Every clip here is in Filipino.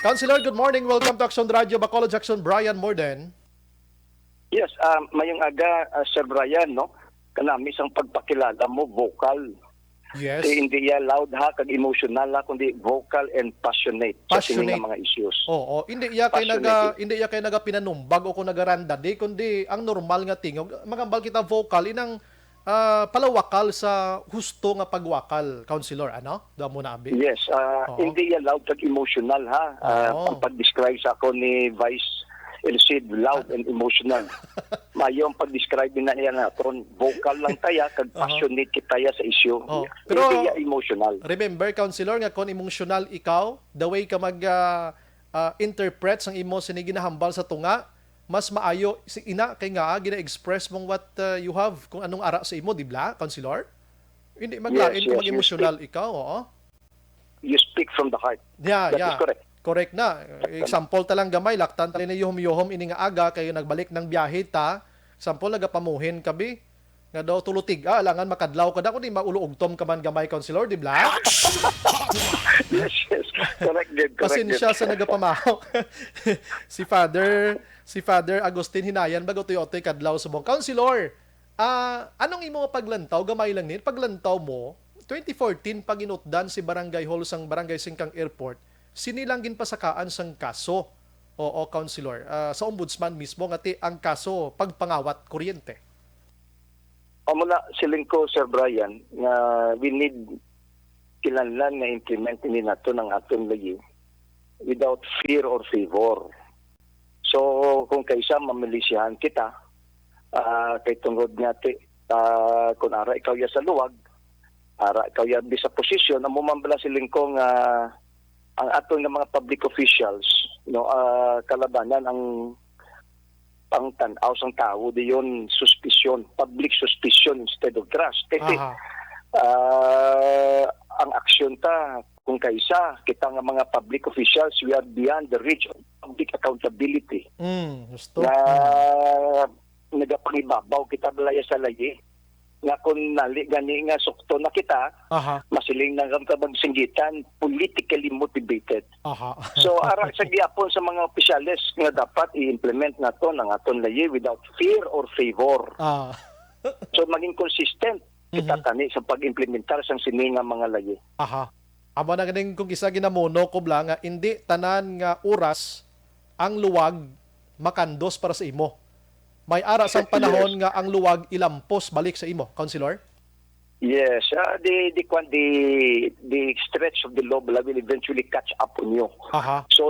Councilor, good morning. Welcome to Action Radio Bacolod, Action Brian Morden. Yes, mayong aga, Sir Brian, no? Kanami isang pagpakilala mo, vocal. Yes. Hindi ya loud ha, kag emotional ha, kundi vocal and passionate. Passionate. Sa mga issues. Oo, hindi iya kay naga pinanumbag o kung nagaranda di kundi ang normal nga tingog magambal kita vocal inang palawakal sa husto nga pagwakal, councilor, ano? Da mo na abi. Yes, hindi ya loud kag emotional ha. Oo. Ang pag-describe sa ako ni Vice Elcid, loud and emotional. Mayo ang pag-describe na niya naton, vocal lang taya kag passionate kitaya sa issue. Oo. Pero Hindi ya emotional. remember, councilor, nga kung emotional ikaw, the way ka mag interpret sang imo sini ginahambal sa tunga, mas maayo si ina kay nga gina-express mong what you have kung anong ara sa imo, di ba, councilor? Hindi maglain Yes, kung yes, mag-emotional ikaw, oo. You speak from the heart. Yeah, That yeah. is correct. Correct na. Example talang gamay, laktan tali na yuhom-yuhom ini nga aga kayo nagbalik ng biyahe ta. Example nagapamuhin kabi. Nga daw tulutig, alangan makadlaw ka da kundi mauluugtom ka man gamay, councilor, di ba? Yes, yes. Correct, good. Correct, Pasensya sa nagapamahaw. si Father Agustin Hinayan bago toy kadlaw subong. Councilor, anong imo nga paglantaw gamay lang ni? Paglantaw mo 2014 paginutdan si Barangay Hall sang Barangay Singkang Airport, sinilanggin pasakaan sang kaso. Oo, councilor. Sa ombudsman mismo ngati ang kaso pagpangawat kuryente. Mula siling ko, Sir Brian, nga we need kinahanglan nga implement ni nato ng atong lagi without fear or favor. So, kung kaysa mamilisyahan kita, kay tungod nga kung ara ikaw ya sa luwag, ara ikaw ya sa posisyon, ang mumambala siling ko nga ang atong nga mga public officials, no, kalabanan ang pangtanaw sang tao diyon suspicion, public suspicion instead of trust. Kasi ang aksyon ta kung kaysa kita nga mga public officials, we are beyond the reach of public accountability. Gusto. Na nagapangibabaw kita balaya sa layi nga kung nali gani nga sukto na kita, masiling na singgitan, politically motivated. So ara sa giapon sa mga opisyales nga dapat i-implement nato ng aton layi without fear or favor. So maging consistent kita tani sa pag-implementar sang sini nga mga layi. Amo na ganing kung isa ginamuno ko bla nga hindi tanan nga oras ang luwag makandos para sa imo. May ara sang panahon nga ang luwag ilampos balik sa imo, councilor? Yes, the stretch of the law will eventually catch up on you. So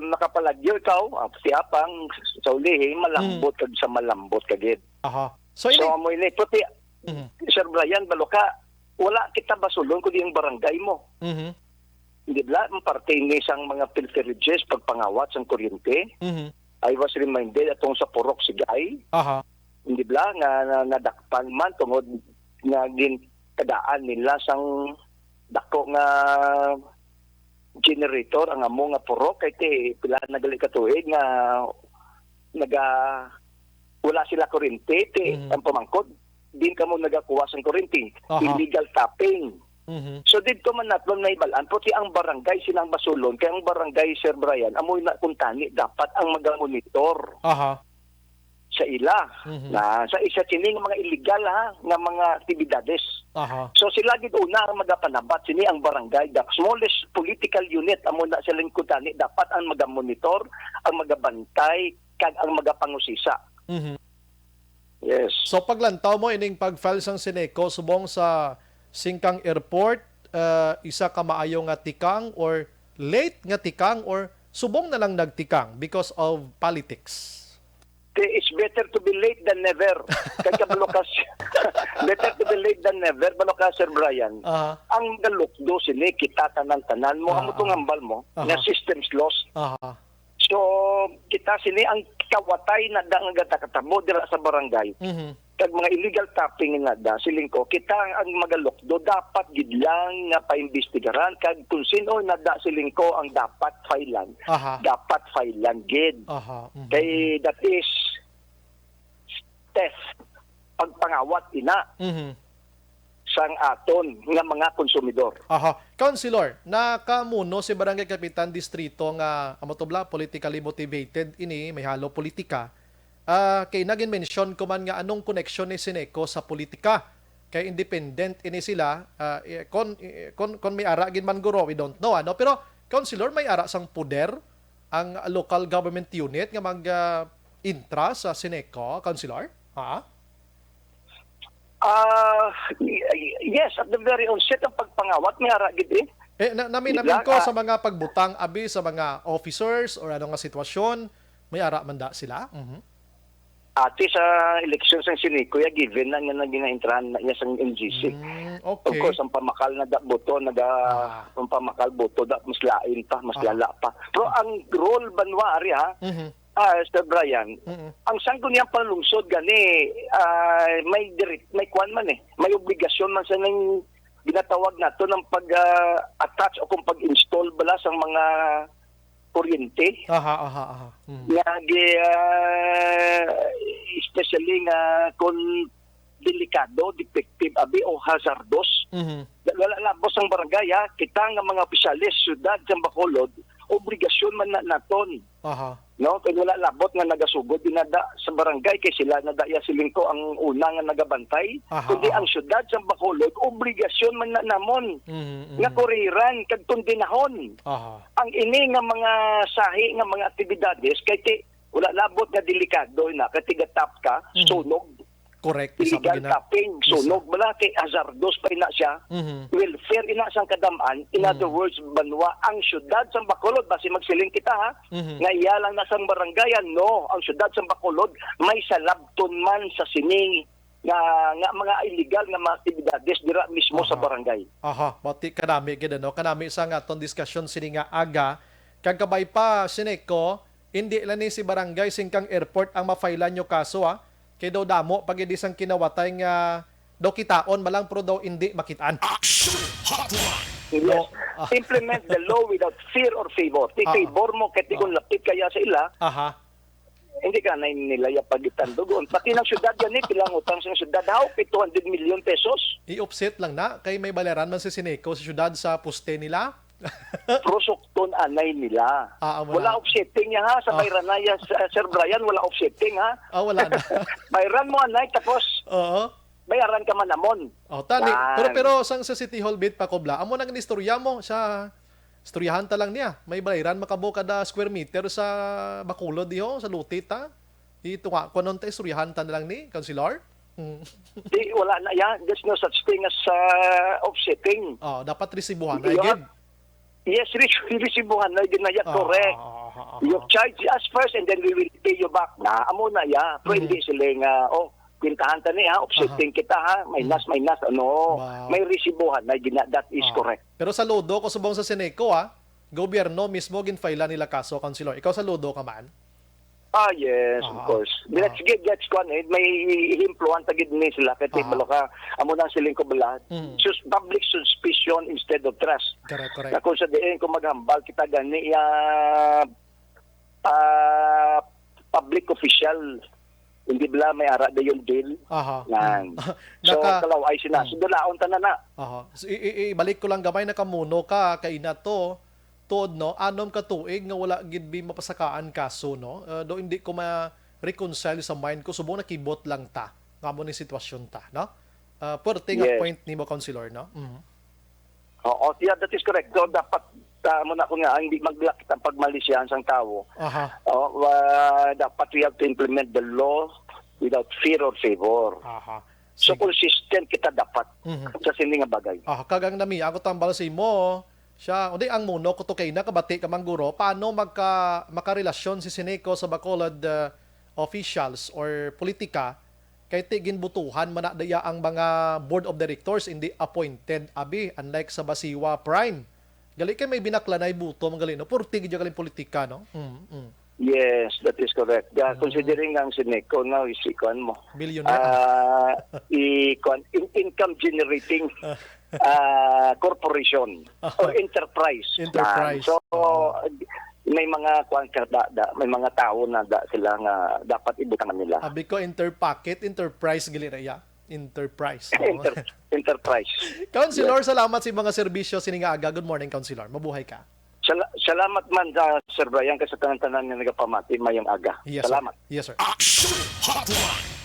nakapalagyo ikaw, tiyapang sa ulihi malambot kag sa malambot kagid. So amoy ni puti. Sir Brian, baloka wala kita basulon kundi ang barangay mo. Hindi ba ang parte ni sang mga pilferages pagpangawat sang kuryente? I was reminded atong sa Purok Sigay. Hindi ba nga nadakpan man tungod nga ginkadaan nila sang dako nga generator ang amo nga Purok kay pila nagali ka tuig nga wala sila kuryente ang pamangkod din kamo nagakuha sang kuryente. Illegal tapping. So dito man naton na ibalaan puti ang barangay silang basulon kay ang barangay, Sir Brian, amoy na kuntani dapat ang magamonitor sa ila na sa isa sini nga mga illegal nga mga aktibidades. So sila gid una ang magapanabat sini ang barangay, the smallest political unit amo na silang kuntani dapat ang magamonitor, ang magabantay kag ang magapangusisa. Yes. So paglantaw mo ining pag-file sang Seneco subong sa Singkang Airport, isa ka maayo nga tikang or late nga tikang or subong na lang nagtikang because of politics? It's better to be late than never. Kaya balokas, better to be late than never. Balokas, Sir Brian. Ang galukdo sini kita tanan-tanan mo, amo tong hambal mo, nga systems lost. So, kita sini ang kawatay na da nga gatakatabo dira sa barangay. Kag mga illegal tapping nga da siling ko kita ang magalukdo dapat gid lang nga paimbestigaran kag kung sino na da siling ko ang dapat filean gid kay that is theft pagpangawat ina sang aton nga mga konsumidor. Aha. Councilor, nakamuno si Barangay Kapitan Distrito nga amotobla politically motivated ini may halo politika. Kay naging mention ko man nga anong connection ni Sineco sa politika. Kay independent ini sila kon may ara gin man guro, we don't know ano, pero Councilor, may ara sang puder ang local government unit nga mag intra sa Sineco, Councilor? Ha? Yes, at the very onset ang pagpangawat may ara gid eh. Namin ko sa mga pagbutang abi sa mga officers or ano nga sitwasyon, may ara man da sila. Ati sa election sa Sineco, ya given na nga naging intrahan na niya sa NGC. Okay. Of course, ang pamakal na da boto, ang pamakal boto da, mas lain pa, mas lala pa. Pero ang role banwa ari ha, Sir Brian, ang sangguniang panlungsod gani, may kwan man eh, may obligasyon man sa nang ginatawag nato ng pag-attach o kung pag-install bala sa mga kuryente. Especially nga kung delikado, defective abi o hazardous. Labos ang barangay ha, kita nga mga opisyalis, syudad sa Bacolod, obligasyon man naton. No, kay wala labot nga nagasugod dinada sa barangay kay sila nadaya silingko ang una nga nagabantay, kundi ang syudad sa Bacolod obligasyon man namon nga kuriran kadtong dinahon. Ang ini nga mga sahi nga mga aktibidades kay wala labot nga delikado na kay tigatap ka sunog. Correct. Illegal tapping, sunog bala kay hazardous pa ina siya. Welfare ina sang kadamaan. In other words, banwa ang syudad sa Bacolod basi magsiling kita ha. Nga iya lang nasang barangayan, no, ang syudad sa Bacolod may salabton man sa sining nga mga illegal nga mga aktibidades dira mismo sa barangay. Pati kanami gid no, kanami sa nga aton discussion sini nga aga kag kabay pa Sineco, hindi lang ni si Barangay Singkang Airport ang mafailan nyo kaso ha. Kaya daw damo, pag isang kinawatay nga daw kitaon, malang pro daw hindi makitaan. Yes. Implement the law without fear or favor. Favor mo, kaya kung lapit kaya sa ila, hindi ka na nilaya pagitan doon. Pati ng syudad ganit, ilang utang sa syudad, how? 200 million pesos. I-offset lang na, kay may balaran man si Sineco sa syudad sa poste nila. Prosokton anay nila. Wala offsetting niya ha. Sa Bayranaya, Sir Brian, wala offsetting ha. Wala na. Bayran mo anay, tapos bayaran ka man namon. Tani. Pero sa City Hall bit pa kobla, amo nang istorya mo sa istoryahan ta lang niya. May bayran makabo kada square meter sa Bacolod diho sa Lutit ha. Ito nga kunon ta istoryahan ta na lang ni Councilor. Di wala na yan. There's no such thing as offsetting. Dapat resibuhan na gid. Yes, resibuhan na din na yan, correct. You charge us first and then we will pay you back na. Amo na ya. Pero hindi sila nga, kwintahan ta niya, offsetting kita ha, minus, may resibuhan na din na, that is correct. Pero sa lodo, ko subong sa Sineco ha, gobyerno mismo ginfaila nila kaso, Councilor. Ikaw sa lodo ka man? Yes, of course. Let's go on. May himpluhan tagid ni sila kay balo ka amo nang siling ko bala. Public suspicion instead of trust. Correct. Kung sa diin ko maghambal kita gani public official hindi bala may ara dayon deal. So kalaw ay sina sudalaon tanan na. Ibalik ko lang gamay na kamuno ka kay nato tuod no anom ka tuig nga wala gid bi mapasakaan kaso no do hindi ko ma-reconcile sa mind ko subong nakibot lang ta ngamo ni sitwasyon ta no perting point ni mo Councilor no. That is correct. So dapat mo na ko nga hindi maglakit ang pagmalisyan sang tawo. Dapat we have to implement the law without fear or favor. So consistent kita dapat sa sini nga bagay. Kagang nami ako tambal sa imo siya, o di ang muno ko to kay nakabati ka mangguro, paano makarelasyon si Sineco sa Bacolod officials or politika kay tigin butuhan manadaya ang mga board of directors hindi appointed abi unlike sa Basiwa Prime. Gali kay may binaklanay buto magali no purti gid galing politika no. Yes, that is correct. Considering ang Sineco now is mo. Billionaire. Income generating corporation or enterprise. So may mga may mga tao na sila nga dapat ibutang nila. Abi ko enterpacket, enterprise gali ra ya. Enterprise. No? Enterprise. Councilor, salamat sa mga serbisyo sininga aga. Good morning, Councilor. Mabuhay ka. Salamat man Sir Brian kasi tanan-tanan nga nagapamati mayong aga. Yes, Salamat. Sir. Yes, sir. Action Hotline.